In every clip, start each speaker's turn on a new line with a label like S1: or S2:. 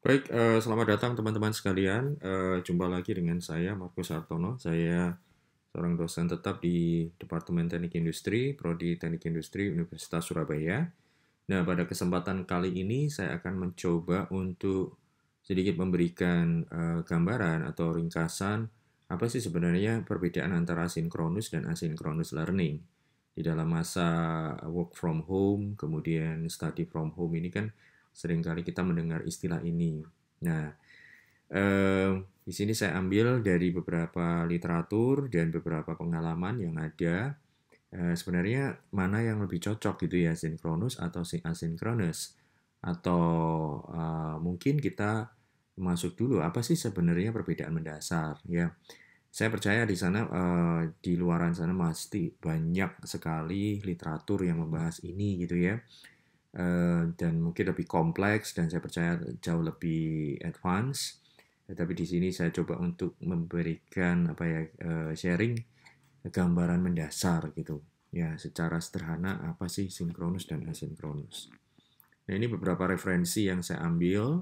S1: Baik, selamat datang teman-teman sekalian. Jumpa lagi dengan saya, Markus Hartono. Saya seorang dosen tetap di Departemen Teknik Industri, Prodi Teknik Industri Universitas Surabaya. Nah, pada kesempatan kali ini saya akan mencoba untuk sedikit memberikan gambaran atau ringkasan apa sih sebenarnya perbedaan antara sinkronus dan asinkronus learning. Di dalam masa work from home, kemudian study from home ini kan seringkali kita mendengar istilah ini. Nah, di sini saya ambil dari beberapa literatur dan beberapa pengalaman yang ada. Sebenarnya mana yang lebih cocok gitu ya, sinkronus atau asinkronus? Atau mungkin kita masuk dulu apa sih sebenarnya perbedaan mendasar ya? Saya percaya di sana di luaran sana pasti banyak sekali literatur yang membahas ini gitu ya. Dan mungkin lebih kompleks dan saya percaya jauh lebih advance. Tapi di sini saya coba untuk memberikan apa ya sharing gambaran mendasar gitu. Ya, secara sederhana apa sih sinkronus dan asinkronus. Nah, ini beberapa referensi yang saya ambil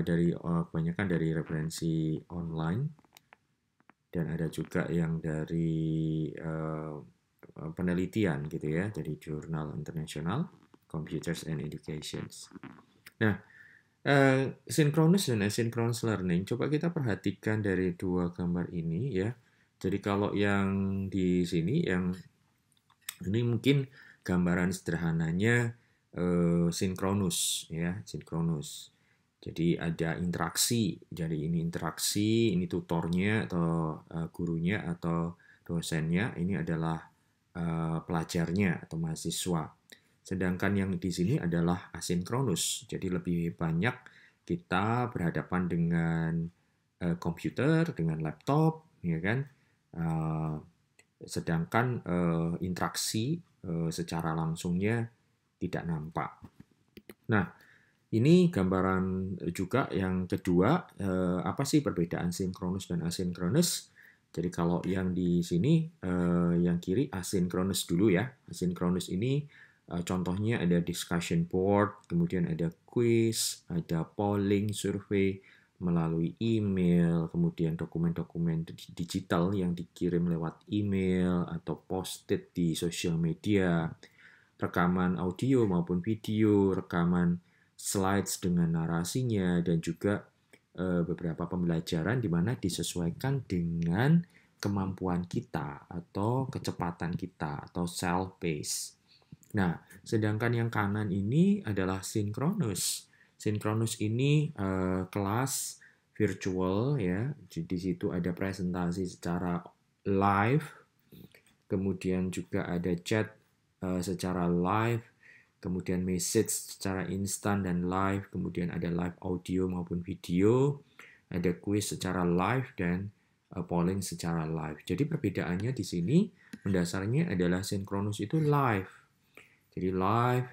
S1: dari kebanyakan dari referensi online dan ada juga yang dari penelitian gitu ya, dari jurnal internasional Computers and Educations. Nah, synchronous dan asynchronous learning, coba kita perhatikan dari dua gambar ini ya. Jadi kalau yang di sini, yang ini mungkin gambaran sederhananya sinkronus ya, sinkronus. Jadi ada interaksi, jadi ini interaksi, ini tutornya atau gurunya atau dosennya, ini adalah pelajarnya atau mahasiswa. Sedangkan yang di sini adalah asinkronus. Jadi lebih banyak kita berhadapan dengan komputer, dengan laptop, ya kan? Uh, Sedangkan interaksi secara langsungnya tidak nampak. Nah, ini gambaran juga yang kedua, apa sih perbedaan sinkronus dan asinkronus? Jadi kalau yang di sini, yang kiri asinkronus dulu ya. Asinkronus ini contohnya ada discussion board, kemudian ada quiz, ada polling, survei melalui email, kemudian dokumen-dokumen digital yang dikirim lewat email atau post-it di sosial media, rekaman audio maupun video, rekaman slides dengan narasinya, dan juga beberapa pembelajaran di mana disesuaikan dengan kemampuan kita atau kecepatan kita atau self pace. Nah, sedangkan yang kanan ini adalah sinkronus. Sinkronus ini kelas virtual ya. Di situ ada presentasi secara live, kemudian juga ada chat secara live, kemudian message secara instan dan live, kemudian ada live audio maupun video, ada quiz secara live dan polling secara live. Jadi perbedaannya di sini mendasarnya adalah sinkronus itu live. Jadi live,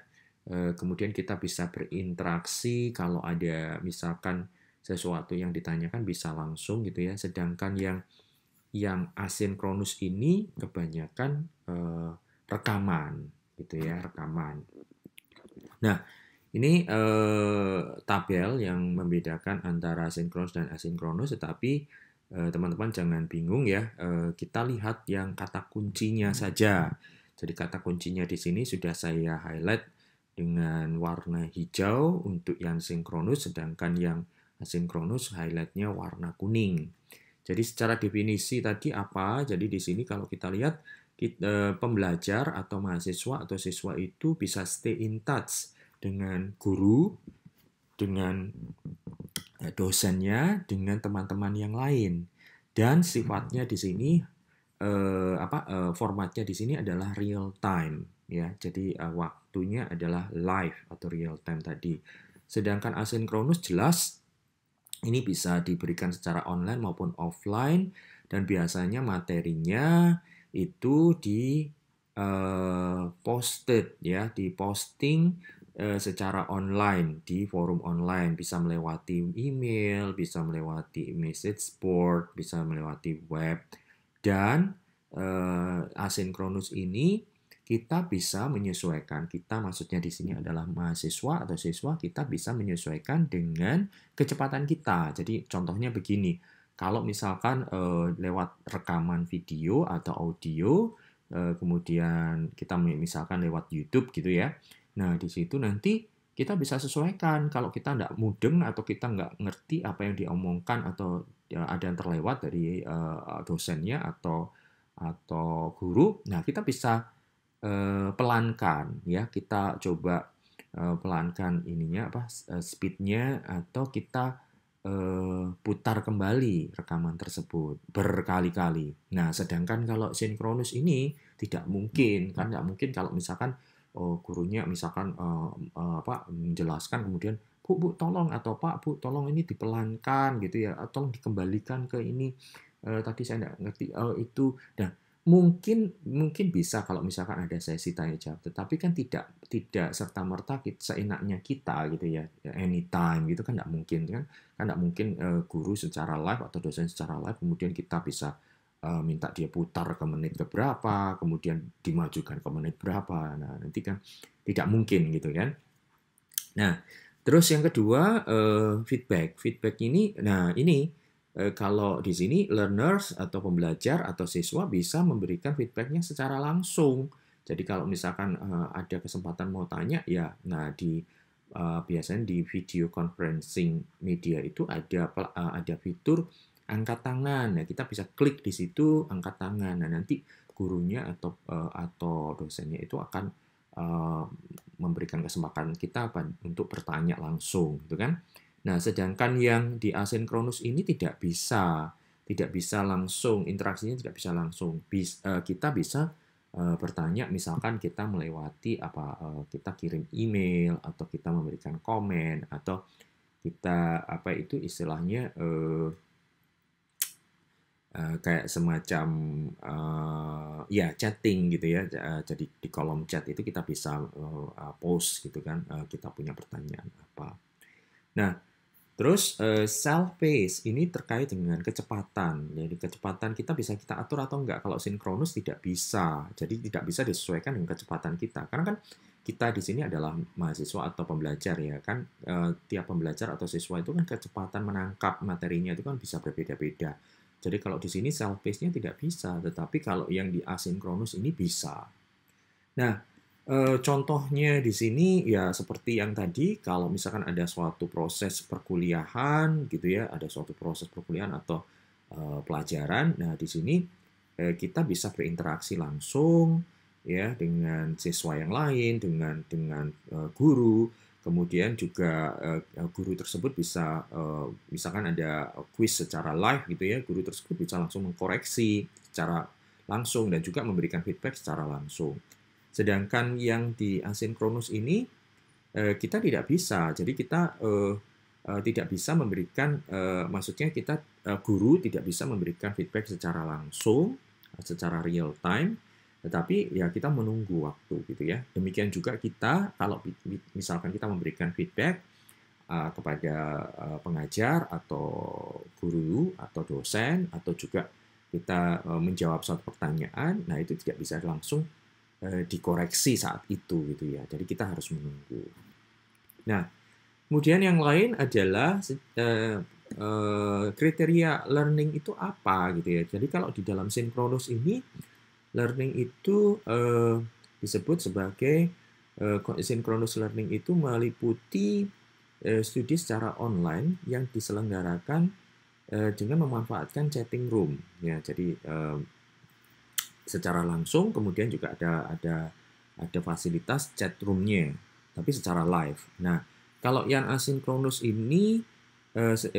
S1: kemudian kita bisa berinteraksi kalau ada misalkan sesuatu yang ditanyakan bisa langsung gitu ya. Sedangkan yang asinkronus ini kebanyakan rekaman gitu ya, rekaman. Nah, ini tabel yang membedakan antara sinkronus dan asinkronus, tetapi teman-teman jangan bingung ya. Kita lihat yang kata kuncinya saja. Jadi kata kuncinya di sini sudah saya highlight dengan warna hijau untuk yang sinkronus, sedangkan yang asinkronus highlightnya warna kuning. Jadi secara definisi tadi apa? Jadi di sini kalau kita lihat pembelajar atau mahasiswa atau siswa itu bisa stay in touch dengan guru, dengan dosennya, dengan teman-teman yang lain. Dan sifatnya di sini formatnya di sini adalah real time ya. Jadi waktunya adalah live atau real time tadi. Sedangkan asinkronus jelas ini bisa diberikan secara online maupun offline dan biasanya materinya itu di posted ya, diposting secara online di forum online, bisa melewati email, bisa melewati message board, bisa melewati web, dan asinkronus ini kita bisa menyesuaikan. Kita maksudnya di sini adalah mahasiswa atau siswa, kita bisa menyesuaikan dengan kecepatan kita. Jadi contohnya begini, kalau misalkan lewat rekaman video atau audio, kemudian kita misalkan lewat YouTube gitu ya. Nah, di situ nanti kita bisa sesuaikan. Kalau kita nggak mudeng atau kita nggak ngerti apa yang diomongkan atau ya, ada yang terlewat dari dosennya atau guru, nah kita bisa pelankan ya, kita coba pelankan ininya apa speednya, atau kita putar kembali rekaman tersebut berkali-kali. Nah, sedangkan kalau sinkronus ini tidak mungkin, kan nggak mungkin kalau misalkan gurunya misalkan apa menjelaskan kemudian Bu tolong, atau Pak Bu tolong ini dipelankan gitu ya, tolong dikembalikan ke ini, tadi saya nggak ngerti itu. Nah, mungkin bisa kalau misalkan ada sesi tanya jawab, tetapi kan tidak serta-merta seenaknya kita gitu ya, anytime gitu kan nggak mungkin kan. Kan nggak mungkin guru secara live atau dosen secara live kemudian kita bisa minta dia putar ke menit ke berapa, kemudian dimajukan ke menit berapa. Nah, nanti kan tidak mungkin gitu kan. Nah, terus yang kedua feedback. Feedback ini, nah ini kalau di sini learners atau pembelajar atau siswa bisa memberikan feedbacknya secara langsung. Jadi kalau misalkan ada kesempatan mau tanya ya, nah biasanya di video conferencing media itu ada fitur angkat tangan. Nah, kita bisa klik di situ angkat tangan. Nah, nanti gurunya atau dosennya itu akan memberikan kesempatan kita untuk bertanya langsung, gitu kan? Nah, sedangkan yang di asinkronus ini tidak bisa langsung, interaksinya tidak bisa langsung. Kita bisa bertanya, misalkan kita melewati kita kirim email atau kita memberikan komen atau kita apa itu istilahnya kayak semacam ya chatting gitu ya. Jadi di kolom chat itu kita bisa post gitu kan, kita punya pertanyaan apa. Nah, terus self-paced ini terkait dengan kecepatan. Jadi kecepatan kita bisa kita atur atau enggak. Kalau sinkronus tidak bisa. Jadi tidak bisa disesuaikan dengan kecepatan kita. Karena kan kita di sini adalah mahasiswa atau pembelajar ya kan. Tiap pembelajar atau siswa itu kan kecepatan menangkap materinya itu kan bisa berbeda-beda. Jadi kalau di sini self-paced-nya tidak bisa, tetapi kalau yang di asinkronus ini bisa. Nah, contohnya di sini ya seperti yang tadi, kalau misalkan ada suatu proses perkuliahan gitu ya, ada suatu proses perkuliahan atau pelajaran. Nah, di sini kita bisa berinteraksi langsung ya dengan siswa yang lain, dengan guru. Kemudian juga guru tersebut bisa misalkan ada kuis secara live gitu ya, guru tersebut bisa langsung mengkoreksi secara langsung dan juga memberikan feedback secara langsung. Sedangkan yang di asinkronus ini kita tidak bisa. Jadi kita tidak bisa memberikan, maksudnya kita guru tidak bisa memberikan feedback secara langsung, secara real time, tetapi ya kita menunggu waktu gitu ya. Demikian juga kita kalau misalkan kita memberikan feedback kepada pengajar atau guru atau dosen atau juga kita menjawab suatu pertanyaan, nah itu tidak bisa langsung dikoreksi saat itu gitu ya. Jadi kita harus menunggu. Nah, kemudian yang lain adalah kriteria learning itu apa gitu ya. Jadi kalau di dalam sinkronus ini learning itu disebut sebagai synchronous learning itu meliputi studi secara online yang diselenggarakan dengan memanfaatkan chatting room ya. Jadi secara langsung, kemudian juga ada fasilitas chat room-nya, tapi secara live. Nah, kalau yang asinkronus ini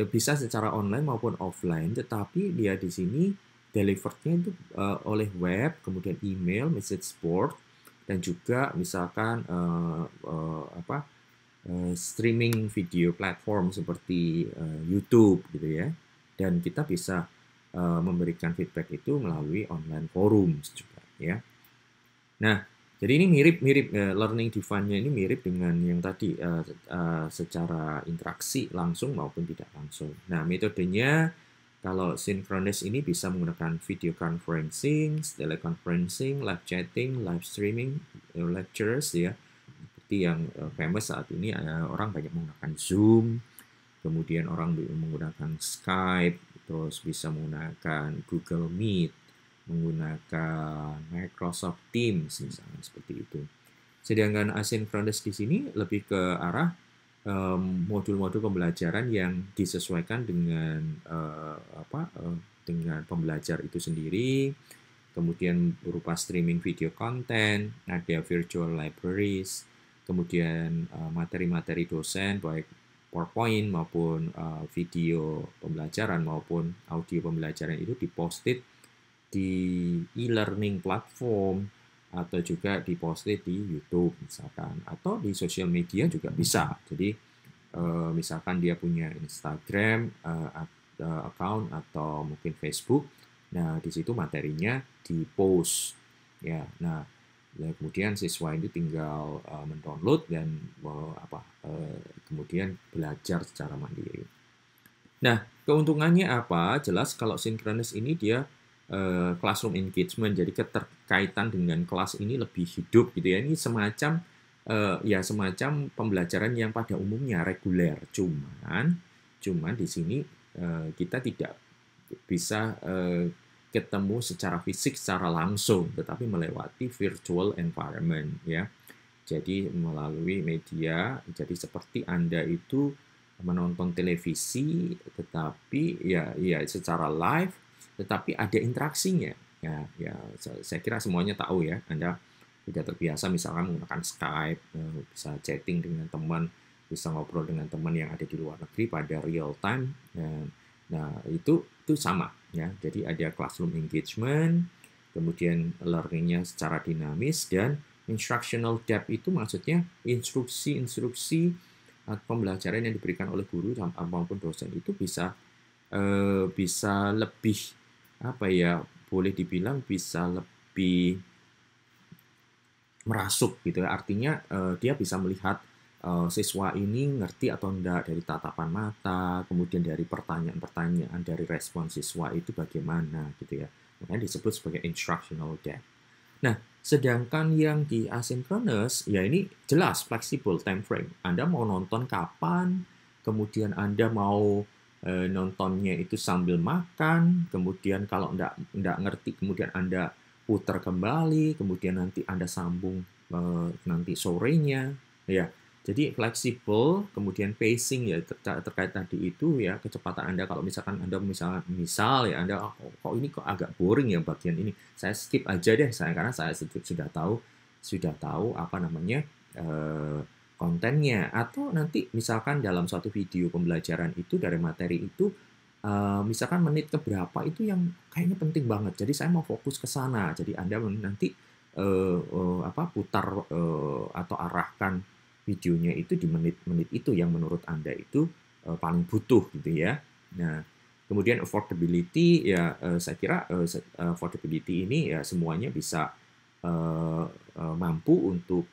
S1: bisa secara online maupun offline, tetapi dia di sini delivered-nya itu oleh web, kemudian email, message board, dan juga misalkan streaming video platform seperti YouTube gitu ya. Dan kita bisa memberikan feedback itu melalui online forum juga ya. Nah, jadi ini mirip learning device-nya ini mirip dengan yang tadi secara interaksi langsung maupun tidak langsung. Nah, metodenya Kalau synchronous ini bisa menggunakan video conferencing, teleconferencing, live chatting, live streaming, lectures ya. Seperti yang famous saat ini orang banyak menggunakan Zoom, kemudian orang menggunakan Skype, terus bisa menggunakan Google Meet, menggunakan Microsoft Teams misalnya seperti itu. Sedangkan asynchronous di sini lebih ke arah modul-modul pembelajaran yang disesuaikan dengan dengan pembelajar itu sendiri, kemudian berupa streaming video content, ada virtual libraries, kemudian materi-materi dosen baik PowerPoint maupun video pembelajaran maupun audio pembelajaran itu diposted di e-learning platform atau juga diposted di YouTube misalkan, atau di sosial media juga bisa. Jadi misalkan dia punya Instagram account atau mungkin Facebook, nah di situ materinya di-post ya. Nah, kemudian siswa itu tinggal mendownload dan kemudian belajar secara mandiri. Nah, keuntungannya apa? Jelas kalau synchronous ini dia classroom engagement, jadi keterkaitan dengan kelas ini lebih hidup gitu ya. Ini semacam semacam pembelajaran yang pada umumnya reguler, cuman di sini kita tidak bisa ketemu secara fisik secara langsung, tetapi melewati virtual environment ya. Jadi melalui media, jadi seperti Anda itu menonton televisi, tetapi ya secara live, tetapi ada interaksinya. Ya, saya kira semuanya tahu ya. Anda sudah terbiasa misalkan menggunakan Skype, bisa chatting dengan teman, bisa ngobrol dengan teman yang ada di luar negeri pada real time. Nah, itu sama ya. Jadi ada classroom engagement, kemudian learning-nya secara dinamis, dan instructional depth itu maksudnya instruksi-instruksi pembelajaran yang diberikan oleh guru maupun dosen itu bisa lebih boleh dibilang bisa lebih merasuk gitu ya. Artinya dia bisa melihat siswa ini ngerti atau enggak dari tatapan mata, kemudian dari pertanyaan-pertanyaan, dari respon siswa itu bagaimana gitu ya. Makanya disebut sebagai instructional depth. Nah, sedangkan yang di asynchronous, ya ini jelas fleksibel time frame. Anda mau nonton kapan, kemudian Anda mau nontonnya itu sambil makan, kemudian kalau enggak ngerti, kemudian Anda putar kembali, kemudian nanti Anda sambung nanti sorenya, ya. Jadi fleksibel, kemudian pacing ya terkait tadi itu ya, kecepatan Anda kalau misalkan Anda misal ya Anda kok ini kok agak boring ya bagian ini, saya skip aja deh karena saya sudah tahu apa namanya kontennya. Atau nanti misalkan dalam suatu video pembelajaran itu dari materi itu misalkan menit keberapa itu yang kayaknya penting banget, jadi saya mau fokus ke sana, jadi Anda nanti putar atau arahkan videonya itu di menit-menit itu yang menurut Anda itu paling butuh gitu ya. Nah, kemudian affordability ya, saya kira affordability ini ya semuanya bisa mampu untuk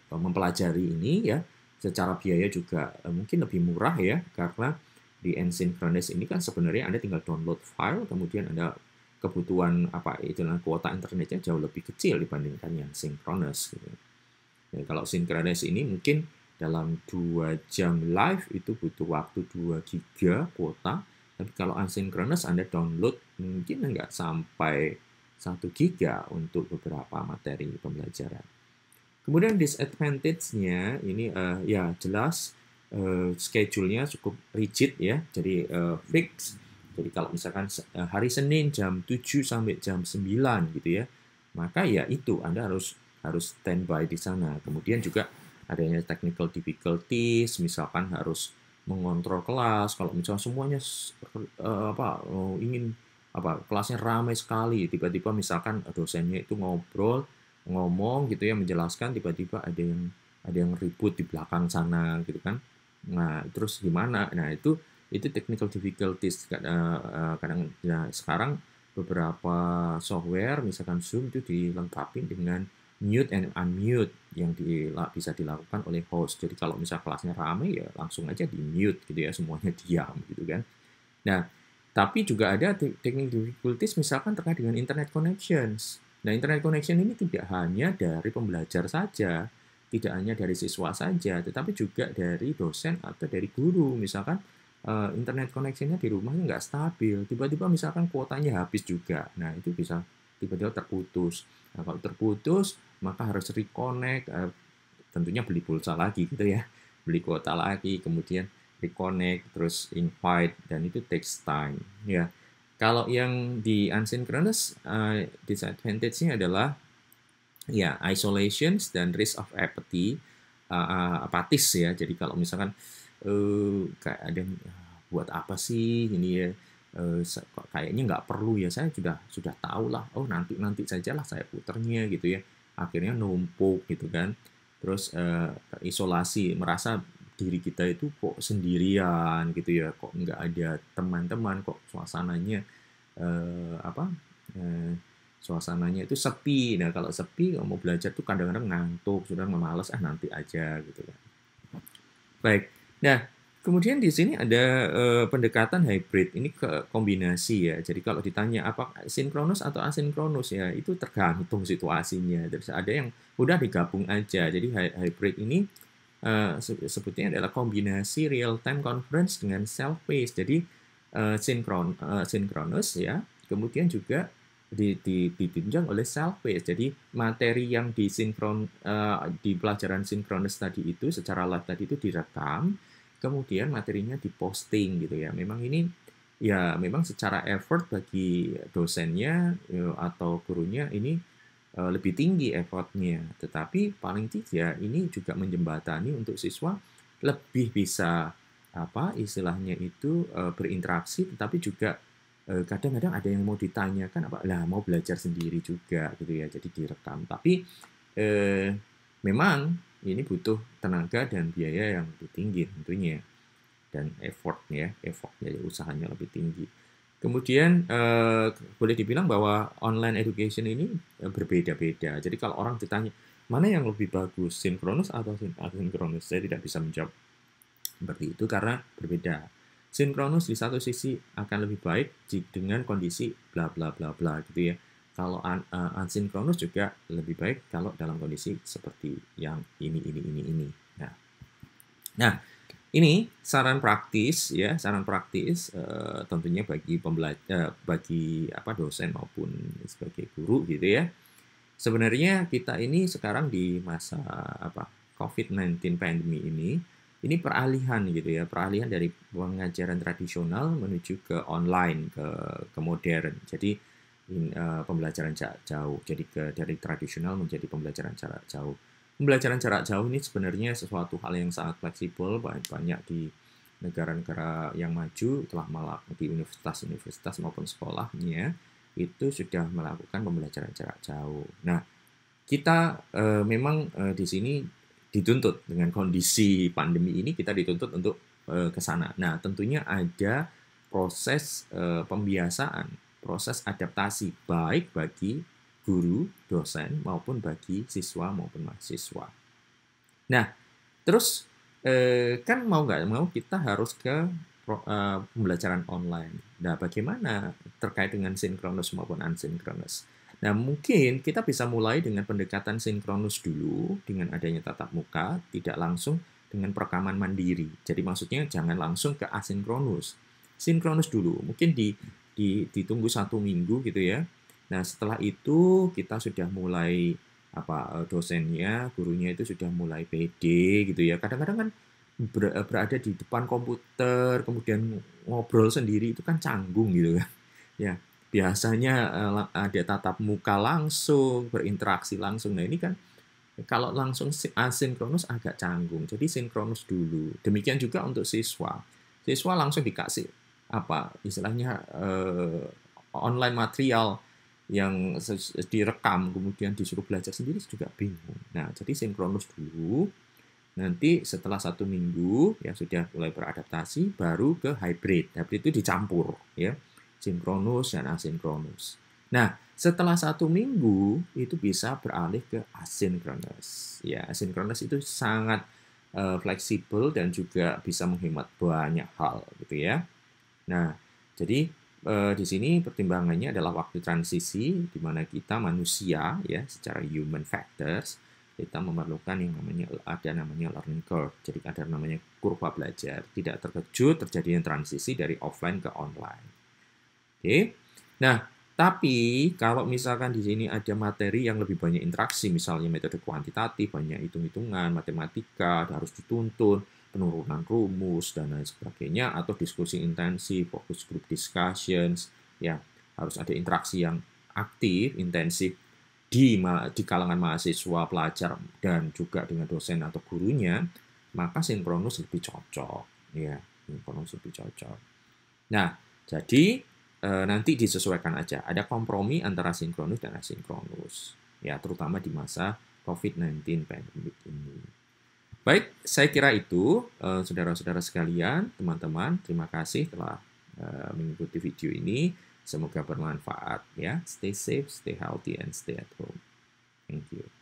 S1: mempelajari ini ya. Secara biaya juga mungkin lebih murah ya, karena di asynchronous ini kan sebenarnya Anda tinggal download file, kemudian Anda kebutuhan kuota internetnya jauh lebih kecil dibandingkan yang synchronous gitu. Ya, kalau synchronous ini mungkin dalam 2 jam live itu butuh waktu 2 giga kuota, tapi kalau asynchronous Anda download mungkin nggak sampai 1 giga untuk beberapa materi pembelajaran. Kemudian disadvantage-nya ini ya jelas schedule-nya cukup rigid ya, jadi fix. Jadi kalau misalkan hari Senin jam 7 sampai jam 9 gitu ya, maka ya itu Anda harus standby di sana. Kemudian juga adanya technical difficulties, misalkan harus mengontrol kelas. Kalau misalnya semuanya kelasnya ramai sekali, tiba-tiba misalkan dosennya itu ngomong gitu ya, menjelaskan, tiba-tiba ada yang ribut di belakang sana gitu kan. Nah, terus gimana? Nah, itu technical difficulties kadang ya. Sekarang beberapa software misalkan Zoom itu dilengkapi dengan mute and unmute yang bisa dilakukan oleh host. Jadi kalau misal kelasnya ramai ya langsung aja di mute gitu ya, semuanya diam gitu kan. Nah, tapi juga ada teknik difficulties misalkan terkait dengan internet connections. Nah, internet connection ini tidak hanya dari pembelajar saja, tidak hanya dari siswa saja, tetapi juga dari dosen atau dari guru. Misalkan internet connection-nya di rumahnya nggak stabil, tiba-tiba misalkan kuotanya habis juga. Nah, itu bisa tiba-tiba terputus. Nah, kalau terputus, maka harus reconnect, tentunya beli pulsa lagi gitu ya, beli kuota lagi, kemudian reconnect, terus invite, dan itu takes time ya. Kalau yang di asynchronous, disadvantage-nya adalah ya isolations dan risk of apathy, apatis ya. Jadi kalau misalkan kayak ada yang, buat apa sih ini ya, kok kayaknya nggak perlu ya, saya sudah tahu lah, oh nanti nanti sajalah saya puternya gitu ya, akhirnya numpuk gitu kan. Terus isolasi, merasa diri kita itu kok sendirian gitu ya, kok nggak ada teman-teman, kok suasananya apa suasananya itu sepi. Nah, kalau sepi, kalau mau belajar tuh kadang-kadang ngantuk, sudah memalas, nanti aja gitu kan. Baik. Nah, kemudian di sini ada pendekatan hybrid. Ini ke kombinasi ya. Jadi kalau ditanya apakah sinkronus atau asinkronus ya, itu tergantung situasinya. Terus ada yang udah digabung aja. Jadi hybrid ini sebutnya adalah kombinasi real time conference dengan self paced. Jadi sinkronus ya. Kemudian juga ditunjang oleh self paced. Jadi materi yang di pelajaran sinkronus tadi itu secara live tadi itu direkam, kemudian materinya diposting gitu ya. Memang ini ya memang secara effort bagi dosennya atau gurunya ini lebih tinggi effortnya, tetapi paling tidak ini juga menjembatani untuk siswa lebih bisa apa istilahnya itu berinteraksi, tetapi juga kadang-kadang ada yang mau ditanyakan apa lah, mau belajar sendiri juga gitu ya, jadi direkam. Tapi eh, memang ini butuh tenaga dan biaya yang lebih tinggi tentunya, dan effortnya usahanya lebih tinggi. Kemudian boleh dibilang bahwa online education ini berbeda-beda. Jadi kalau orang ditanya mana yang lebih bagus, sinkronus atau asinkronus, saya tidak bisa menjawab seperti itu karena berbeda. Sinkronus di satu sisi akan lebih baik dengan kondisi bla bla bla bla gitu ya. Kalau asinkronus juga lebih baik kalau dalam kondisi seperti yang ini. Nah, ini saran praktis ya, saran praktis tentunya bagi pembelajar, bagi apa dosen maupun sebagai guru gitu ya. Sebenarnya kita ini sekarang di masa apa COVID-19 pandemi ini peralihan gitu ya, peralihan dari pengajaran tradisional menuju ke online, ke modern. Jadi pembelajaran jarak jauh. Jadi dari tradisional menjadi pembelajaran jarak jauh. Pembelajaran jarak jauh ini sebenarnya sesuatu hal yang sangat fleksibel, banyak di negara-negara yang maju telah melakukan di universitas-universitas maupun sekolahnya itu sudah melakukan pembelajaran jarak jauh. Nah, kita memang di sini dituntut dengan kondisi pandemi ini, kita dituntut untuk ke sana. Nah, tentunya ada proses pembiasaan, proses adaptasi baik bagi guru, dosen maupun bagi siswa maupun mahasiswa. Nah, terus kan mau nggak mau kita harus ke pembelajaran online. Nah, bagaimana terkait dengan sinkronus maupun asinkronus? Nah, mungkin kita bisa mulai dengan pendekatan sinkronus dulu dengan adanya tatap muka, tidak langsung dengan perekaman mandiri. Jadi maksudnya jangan langsung ke asinkronus. Sinkronus dulu, mungkin ditunggu 1 minggu gitu ya. Nah, setelah itu kita sudah mulai apa dosennya, gurunya itu sudah mulai pede gitu ya. Kadang-kadang kan berada di depan komputer, kemudian ngobrol sendiri itu kan canggung gitu kan. Ya, biasanya ada tatap muka langsung, berinteraksi langsung. Nah, ini kan kalau langsung asinkronus agak canggung. Jadi sinkronus dulu. Demikian juga untuk siswa. Siswa langsung dikasih apa istilahnya online material yang direkam kemudian disuruh belajar sendiri juga bingung. Nah, jadi sinkronus dulu. Nanti setelah 1 minggu ya sudah mulai beradaptasi, baru ke hybrid. Hybrid itu dicampur ya, sinkronus dan asinkronus. Nah, setelah 1 minggu itu bisa beralih ke asinkronus. Ya, asinkronus itu sangat fleksibel dan juga bisa menghemat banyak hal gitu ya. Nah, Jadi di sini pertimbangannya adalah waktu transisi di mana kita manusia ya secara human factors kita memerlukan yang namanya learning curve. Jadi ada namanya kurva belajar. Tidak terkejut terjadinya transisi dari offline ke online. Oke. Nah, tapi kalau misalkan di sini ada materi yang lebih banyak interaksi, misalnya metode kuantitatif, banyak hitung-hitungan, matematika, harus dituntun, penurunan rumus, dan lain sebagainya, atau diskusi intensif, focus group discussions, ya harus ada interaksi yang aktif, intensif di kalangan mahasiswa, pelajar, dan juga dengan dosen atau gurunya, maka sinkronus lebih cocok, ya sinkronus lebih cocok. Nah, jadi nanti disesuaikan aja. Ada kompromi antara sinkronus dan asinkronus, ya terutama di masa COVID-19 pandemic ini. Baik, saya kira itu, saudara-saudara sekalian, teman-teman, terima kasih telah mengikuti video ini. Semoga bermanfaat ya. Stay safe, stay healthy, and stay at home. Thank you.